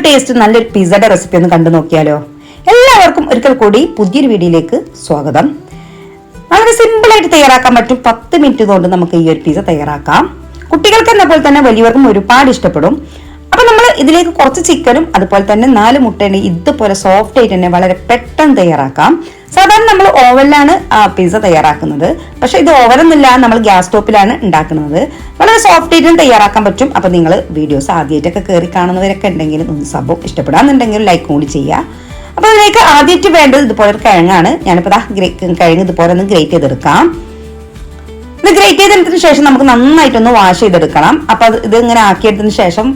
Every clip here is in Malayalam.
ടേസ്റ്റ് നല്ലൊരു പിസയുടെ റെസിപ്പി ഒന്ന് കണ്ടു നോക്കിയാലോ. എല്ലാവർക്കും ഒരിക്കൽ കൂടി പുതിയൊരു വീഡിയോയിലേക്ക് സ്വാഗതം. വളരെ സിമ്പിൾ ആയിട്ട് തയ്യാറാക്കാൻ പറ്റും. 10 മിനിറ്റ് കൊണ്ട് നമുക്ക് ഈ ഒരു പിസ തയ്യാറാക്കാം. കുട്ടികൾക്ക് എന്ന പോലെ തന്നെ വലിയവർക്കും ഒരുപാട് ഇഷ്ടപ്പെടും. അപ്പൊ നമ്മൾ ഇതിലേക്ക് കുറച്ച് ചിക്കനും അതുപോലെ തന്നെ 4 മുട്ടയും ഇതുപോലെ സോഫ്റ്റ് ആയിട്ട് തന്നെ വളരെ പെട്ടെന്ന് തയ്യാറാക്കാം. സാധാരണ നമ്മൾ ഓവനിലാണ് പിസ്സ തയ്യാറാക്കുന്നത്, പക്ഷെ ഇത് ഓവനൊന്നുമില്ല, നമ്മൾ ഗ്യാസ് സ്റ്റോപ്പിലാണ് ഉണ്ടാക്കുന്നത്. വളരെ സോഫ്റ്റ് ആയിട്ടും തയ്യാറാക്കാൻ പറ്റും. അപ്പൊ നിങ്ങൾ വീഡിയോസ് ആദ്യമായിട്ടൊക്കെ കയറി കാണുന്നവരൊക്കെ ഉണ്ടെങ്കിൽ ഒന്ന് സംഭവം ഇഷ്ടപ്പെടാന്നുണ്ടെങ്കിൽ ലൈക്ക് കൂടി ചെയ്യുക. അപ്പൊ അതിലേക്ക് ആദ്യമായിട്ട് വേണ്ടത് ഇതുപോലെ ഒരു കിഴങ്ങാണ്. ഞാനിപ്പോൾ കിഴങ്ങ് ഇതുപോലെ ഒന്ന് ഗ്രേറ്റ് ചെയ്തെടുക്കാം. ഇത് ഗ്രേറ്റ് ചെയ്തതിന് ശേഷം നമുക്ക് നന്നായിട്ടൊന്ന് വാഷ് ചെയ്തെടുക്കണം. അപ്പൊ ഇത് ഇങ്ങനെ ആക്കിയെടുത്തതിന് ശേഷം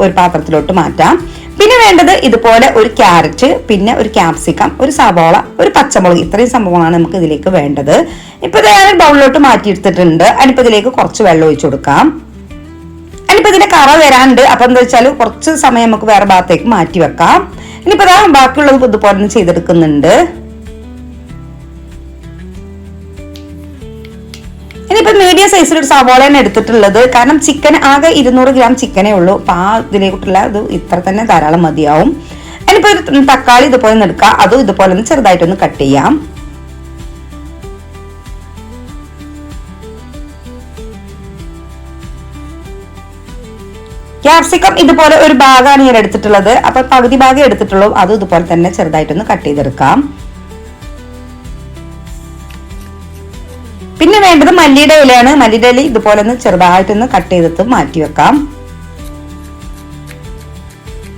ഒരു പാത്രത്തിലോട്ട് മാറ്റാം. പിന്നെ വേണ്ടത് ഇതുപോലെ ഒരു ക്യാരറ്റ്, പിന്നെ ഒരു ക്യാപ്സിക്കം, ഒരു സവാള, ഒരു പച്ചമുളക്, ഇത്രയും സംഭവങ്ങളാണ് നമുക്ക് ഇതിലേക്ക് വേണ്ടത്. ഇപ്പൊ ഞാൻ ബൗളിലോട്ട് മാറ്റിയെടുത്തിട്ടുണ്ട്. അതിനിപ്പോ ഇതിലേക്ക് കുറച്ച് വെള്ളം ഒഴിച്ചു കൊടുക്കാം. അതിനിപ്പോ ഇതിന്റെ കറ വരാണ്ട്, അപ്പൊ എന്താ വെച്ചാൽ കുറച്ച് സമയം നമുക്ക് വേറെ ഭാഗത്തേക്ക് മാറ്റി വെക്കാം. ഇനിയിപ്പോ ബാക്കിയുള്ളത് ഇതുപോലെ ചെയ്തെടുക്കുന്നുണ്ട്. ഇനിയിപ്പോ മീഡിയം സൈസിലൊരു സവാളയാണ് എടുത്തിട്ടുള്ളത്. കാരണം ചിക്കൻ ആകെ 200 ഗ്രാം ചിക്കനേ ഉള്ളൂ. അപ്പൊ ഇതിലേക്കുള്ള ഇത് ഇത്ര തന്നെ ധാരാളം മതിയാവും. ഇനിയിപ്പോ ഒരു തക്കാളി ഇതുപോലെ എടുക്കാം. അതും ഇതുപോലെ ഒന്ന് ചെറുതായിട്ടൊന്ന് കട്ട് ചെയ്യാം. ക്യാപ്സിക്കം ഇതുപോലെ ഒരു ഭാഗമാണ് ഞാൻ എടുത്തിട്ടുള്ളത്. അപ്പൊ പകുതി ഭാഗം എടുത്തിട്ടുള്ളൂ. അതും ഇതുപോലെ തന്നെ ചെറുതായിട്ടൊന്ന് കട്ട് ചെയ്തെടുക്കാം. പിന്നെ വേണ്ടത് മല്ലിയുടെ ഇലയാണ്. മല്ലിയുടെ ഇല ഇതുപോലെ ഒന്ന് ചെറുതായിട്ടൊന്ന് കട്ട് ചെയ്തിട്ട് മാറ്റി വെക്കാം.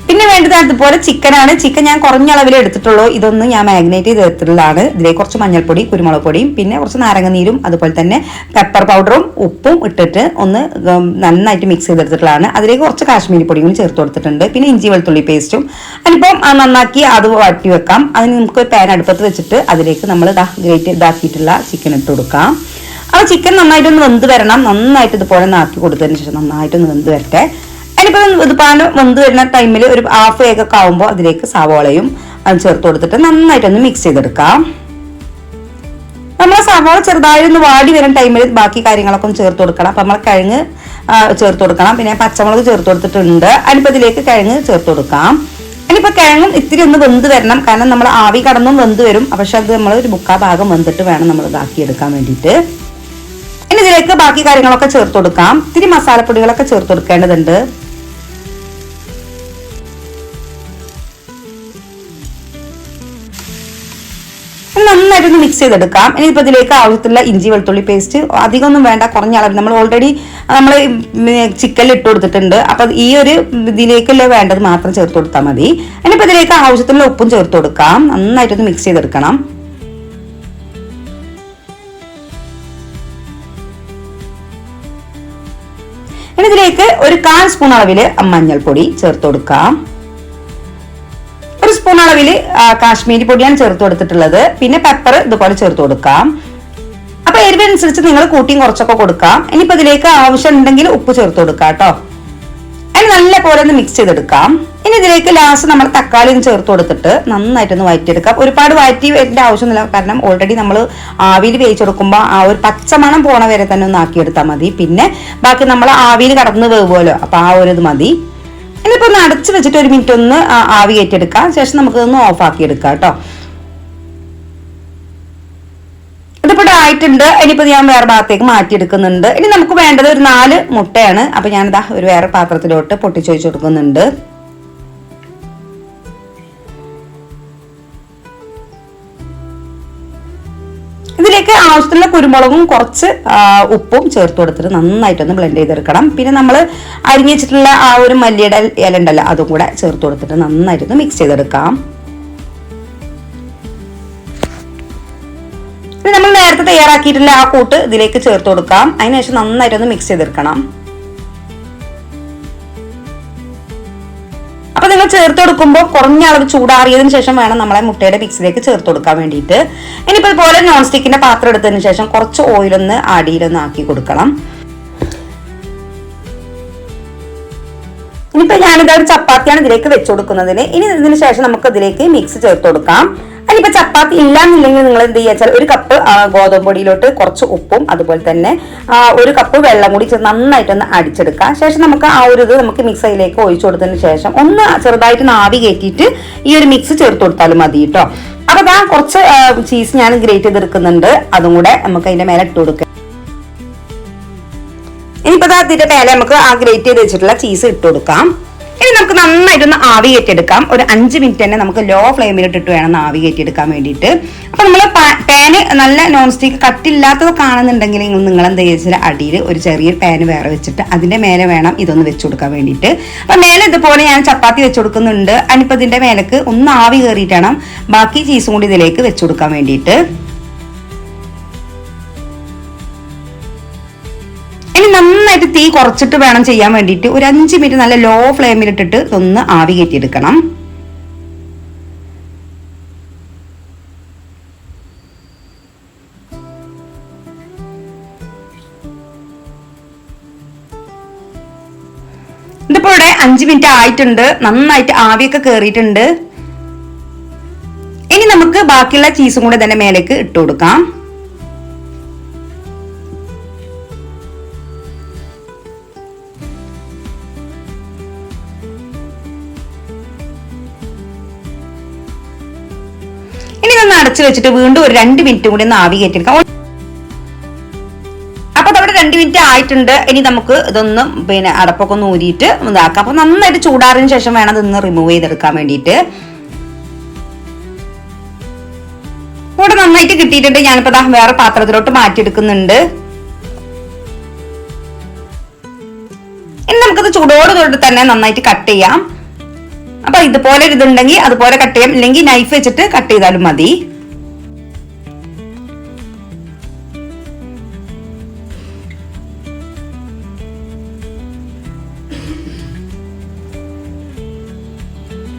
പിന്നെ വേണ്ടത് അതുപോലെ ചിക്കനാണ്. ചിക്കൻ ഞാൻ കുറഞ്ഞ അളവിൽ എടുത്തിട്ടുള്ളൂ. ഇതൊന്ന് ഞാൻ മാഗ്നേറ്റ് ചെയ്ത് എടുത്തിട്ടുള്ളതാണ്. ഇതിലേക്ക് കുറച്ച് മഞ്ഞൾപ്പൊടി, കുരുമുളക് പൊടിയും, പിന്നെ കുറച്ച് നാരങ്ങനീരും അതുപോലെ തന്നെ പെപ്പർ പൗഡറും ഉപ്പും ഇട്ടിട്ട് ഒന്ന് നന്നായിട്ട് മിക്സ് ചെയ്തെടുത്തിട്ടുള്ളതാണ്. അതിലേക്ക് കുറച്ച് കാശ്മീരി പൊടിയും ചേർത്ത് കൊടുത്തിട്ടുണ്ട്. പിന്നെ ഇഞ്ചി വെളുത്തുള്ളി പേസ്റ്റും. അതിനിപ്പം നന്നാക്കി അത് വഴറ്റി വെക്കാം. അതിന് നമുക്ക് പാൻ അടുപ്പത്ത് വെച്ചിട്ട് അതിലേക്ക് നമ്മൾ ഗ്രേറ്റ് ഇതാക്കിയിട്ടുള്ള ചിക്കൻ ഇട്ട് കൊടുക്കാം. ആ ചിക്കൻ നന്നായിട്ടൊന്ന് വെന്ത് വരണം. നന്നായിട്ട് ഇതുപോലെ ആക്കി കൊടുത്തതിന് ശേഷം നന്നായിട്ടൊന്ന് വെന്ത് വരട്ടെ. അതിനിപ്പോൾ ഇതുപോലെ വെന്ത് വരുന്ന ടൈമിൽ ഒരു ഹാഫ് ഏക്കൊക്കെ ആകുമ്പോൾ അതിലേക്ക് സവാളയും അത് ചേർത്ത് കൊടുത്തിട്ട് നന്നായിട്ടൊന്ന് മിക്സ് ചെയ്തെടുക്കാം. നമ്മളെ സവാള ചെറുതായൊന്ന് വാടി വരുന്ന ടൈമിൽ ബാക്കി കാര്യങ്ങളൊക്കെ ഒന്ന് ചേർത്ത് കൊടുക്കണം. അപ്പം നമ്മൾ കിഴങ്ങ് ചേർത്ത് കൊടുക്കണം. പിന്നെ പച്ചമുളക് ചേർത്ത് കൊടുത്തിട്ടുണ്ട്. അതിനിപ്പോൾ ഇതിലേക്ക് കിഴങ്ങ് ചേർത്ത് കൊടുക്കാം. ഇനിയിപ്പോൾ കിഴങ്ങും ഇത്തിരി ഒന്ന് വെന്ത് വരണം. കാരണം നമ്മൾ ആവി കടന്നും വെന്ത് വരും. പക്ഷെ അത് നമ്മൾ ഒരു 3/4 ഭാഗം വെന്തിട്ട് വേണം നമ്മൾ ഇതാക്കിയെടുക്കാൻ വേണ്ടിയിട്ട്. ഇനി ഇതിലേക്ക് ബാക്കി കാര്യങ്ങളൊക്കെ ചേർത്ത് കൊടുക്കാം. ഇത്തിരി മസാലപ്പൊടികളൊക്കെ ചേർത്ത് കൊടുക്കേണ്ടതുണ്ട്. നന്നായിട്ടൊന്ന് മിക്സ് ചെയ്തെടുക്കാം. ഇനിയിപ്പോൾ ഇതിലേക്ക് ആവശ്യത്തിലുള്ള ഇഞ്ചി വെളുത്തുള്ളി പേസ്റ്റ് അധികമൊന്നും വേണ്ട, കുറഞ്ഞ അളവിൽ. നമ്മൾ ഓൾറെഡി നമ്മൾ ചിക്കനിൽ ഇട്ട് കൊടുത്തിട്ടുണ്ട്. അപ്പൊ ഈ ഒരു ഇതിലേക്കുള്ള വേണ്ടത് മാത്രം ചേർത്ത് കൊടുത്താൽ മതി. ഇനിയിപ്പോൾ ഇതിലേക്ക് ആവശ്യത്തിലുള്ള ഉപ്പും ചേർത്ത് കൊടുക്കാം. നന്നായിട്ടൊന്ന് മിക്സ് ചെയ്തെടുക്കണം. ഇനി ഇതിലേക്ക് ഒരു 1/4 സ്പൂൺ അളവില് മഞ്ഞൾപ്പൊടി ചേർത്ത് കൊടുക്കാം. 1 സ്പൂൺ അളവില് കാശ്മീരി പൊടിയാണ് ചേർത്ത് കൊടുത്തിട്ടുള്ളത്. പിന്നെ പെപ്പർ ഇതുപോലെ ചേർത്ത് കൊടുക്കാം. അപ്പൊ എരിവനുസരിച്ച് നിങ്ങൾ കൂട്ടിയും കുറച്ചൊക്കെ കൊടുക്കാം. ഇനിയിപ്പോ ഇതിലേക്ക് ആവശ്യം ഉണ്ടെങ്കിൽ ഉപ്പ് ചേർത്ത് കൊടുക്കാം കേട്ടോ. അതിന് നല്ല പോലെ ഒന്ന് മിക്സ് ചെയ്തെടുക്കാം. ഇനി ഇതിലേക്ക് ലാസ്റ്റ് നമ്മൾ തക്കാളിയും ചേർത്ത് കൊടുത്തിട്ട് നന്നായിട്ടൊന്ന് വഴറ്റിയെടുക്കാം. ഒരുപാട് വഴറ്റി വരേണ്ട ആവശ്യമൊന്നുമില്ല. കാരണം ഓൾറെഡി നമ്മൾ ആവിയിൽ വേവിച്ചെടുക്കുമ്പോൾ ആ ഒരു പച്ചമണം പോണ വരെ തന്നെ ഒന്ന് ആക്കിയെടുത്താൽ മതി. പിന്നെ ബാക്കി നമ്മൾ ആവിയിൽ കടന്ന് വേവുമല്ലോ, അപ്പൊ ആ ഒരു ഇത് മതി. ഇനിയിപ്പോ ഒന്ന് അടച്ചു വെച്ചിട്ട് 1 മിനിറ്റ് ഒന്ന് ആവി കയറ്റിയെടുക്കാം. ശേഷം നമുക്ക് ഒന്ന് ഓഫ് ആക്കി എടുക്കാം കേട്ടോ. ഇതിപ്പോൾ ആയിട്ടുണ്ട്. ഇനിയിപ്പോൾ ഞാൻ വേറെ ഭാഗത്തേക്ക് മാറ്റിയെടുക്കുന്നുണ്ട്. ഇനി നമുക്ക് വേണ്ടത് ഒരു 4 മുട്ടയാണ്. അപ്പൊ ഞാനിതാ ഒരു വേറെ പാത്രത്തിലോട്ട് പൊട്ടിച്ചൊഴിച്ചു കൊടുക്കുന്നുണ്ട്. ഇതിലേക്ക് ആവശ്യത്തിലുള്ള കുരുമുളകും കുറച്ച് ഉപ്പും ചേർത്ത് കൊടുത്തിട്ട് നന്നായിട്ടൊന്ന് ബ്ലെൻഡ് ചെയ്തെടുക്കണം. പിന്നെ നമ്മൾ അരിഞ്ഞു വെച്ചിട്ടുള്ള ആ ഒരു മല്ലിയുടെ ഇല ഉണ്ടല്ലോ, അതും കൂടെ ചേർത്ത് കൊടുത്തിട്ട് നന്നായിട്ടൊന്ന് മിക്സ് ചെയ്തെടുക്കാം. ഇനി നമ്മൾ നേരത്തെ തയ്യാറാക്കിയിട്ടുള്ള ആ കൂട്ട് ഇതിലേക്ക് ചേർത്ത് കൊടുക്കാം. അതിനുശേഷം നന്നായിട്ടൊന്ന് മിക്സ് ചെയ്തെടുക്കണം. അപ്പൊ നിങ്ങൾ ചേർത്ത് കൊടുക്കുമ്പോൾ കുറഞ്ഞ അളവ് ചൂടാറിയതിനു ശേഷം വേണം നമ്മളെ മുട്ടയുടെ മിക്സിലേക്ക് ചേർത്ത് കൊടുക്കാൻ വേണ്ടിയിട്ട്. ഇനിയിപ്പോൾ ഇതുപോലെ നോൺ സ്റ്റിക്കിന്റെ പാത്രം എടുത്തതിന് ശേഷം കുറച്ച് ഓയിലൊന്ന് അടിയിലൊന്ന് ആക്കി കൊടുക്കണം. ഇനിയിപ്പോൾ ഞാനിത് ഒരു ചപ്പാത്തിയാണ് ഇതിലേക്ക് വെച്ച് കൊടുക്കുന്നതിന്. ഇനി ഇതിന് ശേഷം നമുക്ക് ഇതിലേക്ക് മിക്സ് ചേർത്ത് കൊടുക്കാം. ഇനിയിപ്പോൾ ചപ്പാത്തി ഇല്ലാന്നില്ലെങ്കിൽ നിങ്ങൾ എന്ത് ചെയ്യുക വെച്ചാൽ ഒരു കപ്പ് ഗോതമ്പ് പൊടിയിലോട്ട് കുറച്ച് ഉപ്പും അതുപോലെ തന്നെ ഒരു കപ്പ് വെള്ളം കൂടി നന്നായിട്ടൊന്ന് അടിച്ചെടുക്കുക. ശേഷം നമുക്ക് ആ ഒരു ഇത് നമുക്ക് മിക്സിയിലേക്ക് ഒഴിച്ചു കൊടുത്തതിന് ശേഷം ഒന്ന് ചെറുതായിട്ട് ആവി കയറ്റിയിട്ട് ഈ ഒരു മിക്സ് ചേർത്ത് കൊടുത്താലും മതി കേട്ടോ. അപ്പൊ ദാ കുറച്ച് ചീസ് ഞാൻ ഗ്രേറ്റ് ചെയ്തെടുക്കുന്നുണ്ട്, അതും കൂടെ നമുക്ക് അതിന്റെ മേലെ ഇട്ട് കൊടുക്കാം. ഇനിയിപ്പോ അതിന്റെ മേലെ നമുക്ക് ആ ഗ്രേറ്റ് ചെയ്ത് വെച്ചിട്ടുള്ള ചീസ് ഇട്ട് കൊടുക്കാം. ഇനി നമുക്ക് നന്നായിട്ടൊന്ന് ആവി കയറ്റിയെടുക്കാം. ഒരു 5 മിനിറ്റ് തന്നെ നമുക്ക് ലോ ഫ്ലെയിമിൽ ഇട്ടിട്ട് വേണം ആവി കയറ്റിയെടുക്കാൻ വേണ്ടിയിട്ട്. അപ്പൊ നമ്മൾ പാന് നല്ല നോൺ സ്റ്റിക്ക് കട്ടില്ലാത്തത് കാണുന്നുണ്ടെങ്കിൽ നിങ്ങൾ എന്താ വെച്ചാൽ അടിയിൽ ഒരു ചെറിയ പാന് വേറെ വെച്ചിട്ട് അതിന്റെ മേലെ വേണം ഇതൊന്ന് വെച്ചു കൊടുക്കാൻ വേണ്ടിയിട്ട്. അപ്പൊ മേലെ ഇതുപോലെ ഞാൻ ചപ്പാത്തി വെച്ചു കൊടുക്കുന്നുണ്ട്. അനിപ്പോ ഇതിന്റെ മേലേക്ക് ഒന്ന് ആവി കയറിയിട്ട് വേണം ബാക്കി ചീസും കൂടി ഇതിലേക്ക് വെച്ചു കൊടുക്കാൻ വേണ്ടിയിട്ട്. ഇനി നന്നായിട്ട് തീ കുറച്ചിട്ട് വേണം ചെയ്യാൻ വേണ്ടിയിട്ട്. ഒരു 5 മിനിറ്റ് നല്ല ലോ ഫ്ലെയിമിൽ ഇട്ടിട്ട് ഒന്ന് ആവി കയറ്റിയെടുക്കണം. ഇതിപ്പോ ഇവിടെ 5 മിനിറ്റ് ആയിട്ടുണ്ട്, നന്നായിട്ട് ആവിയൊക്കെ കയറിയിട്ടുണ്ട്. ഇനി നമുക്ക് ബാക്കിയുള്ള ചീസും കൂടെ തന്നെ മേലേക്ക് ഇട്ട് കൊടുക്കാം. ഇനി ഒന്ന് അടച്ചു വെച്ചിട്ട് വീണ്ടും ഒരു 2 മിനിറ്റ് കൂടി ഒന്ന് ആവി കയറ്റിയെടുക്കാം. അപ്പൊ അവിടെ 2 മിനിറ്റ് ആയിട്ടുണ്ട്. ഇനി നമുക്ക് ഇതൊന്ന് അടപ്പൊക്കെ ഒന്ന് ഊരിയിട്ട് ഇതാക്കാം. അപ്പൊ നന്നായിട്ട് ചൂടാറിന് ശേഷം വേണം ഇതൊന്ന് റിമൂവ് ചെയ്തെടുക്കാൻ വേണ്ടിയിട്ട്. ഇവിടെ നന്നായിട്ട് കിട്ടിയിട്ടുണ്ട്. ഞാനിപ്പോ വേറെ പാത്രത്തിലോട്ട് മാറ്റിയെടുക്കുന്നുണ്ട്. ഇനി നമുക്കത് ചൂടോട് തന്നെ നന്നായിട്ട് കട്ട് ചെയ്യാം. അപ്പൊ ഇതുപോലെ ഇതുണ്ടെങ്കിൽ അതുപോലെ കട്ട് ചെയ്യാം, ഇല്ലെങ്കിൽ നൈഫ് വെച്ചിട്ട് കട്ട് ചെയ്താലും മതി.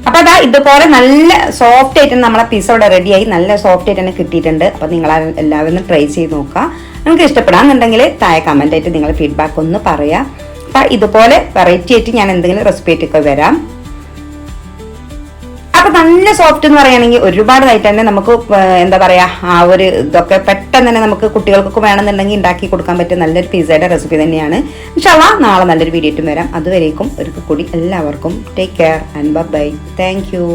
അപ്പൊ അതാ ഇതുപോലെ നല്ല സോഫ്റ്റ് ആയിട്ട് നമ്മളെ പിസ്സ ഇവിടെ റെഡിയായി നല്ല സോഫ്റ്റ് ആയിട്ട് തന്നെ കിട്ടിയിട്ടുണ്ട്. അപ്പൊ നിങ്ങൾ എല്ലാവരും ട്രൈ ചെയ്ത് നോക്കുക. നിങ്ങൾക്ക് ഇഷ്ടപ്പെടാന്നുണ്ടെങ്കിൽ താഴെ കമന്റ് ആയിട്ട് നിങ്ങൾ ഫീഡ്ബാക്ക് ഒന്ന് പറയാം. അപ്പൊ ഇതുപോലെ വെറൈറ്റി ആയിട്ട് ഞാൻ എന്തെങ്കിലും റെസിപ്പി ആയിട്ടൊക്കെ വരാം. അപ്പൊ നല്ല സോഫ്റ്റ് എന്ന് പറയുകയാണെങ്കിൽ ഒരുപാടായിട്ട് തന്നെ നമുക്ക് എന്താ പറയാ ആ ഒരു ഇതൊക്കെ പെട്ടെന്ന് തന്നെ നമുക്ക് കുട്ടികൾക്കൊക്കെ വേണമെന്നുണ്ടെങ്കിൽ ഉണ്ടാക്കി കൊടുക്കാൻ പറ്റിയ നല്ലൊരു പിസ്സയുടെ റെസിപ്പി തന്നെയാണ്. ഇൻഷാ അല്ലാഹ് നാളെ നല്ലൊരു വീഡിയോ ആയിട്ട് വരാം. അതുവരേക്കും ഒരിക്കൽ കൂടി എല്ലാവർക്കും take care and bye. Thank U.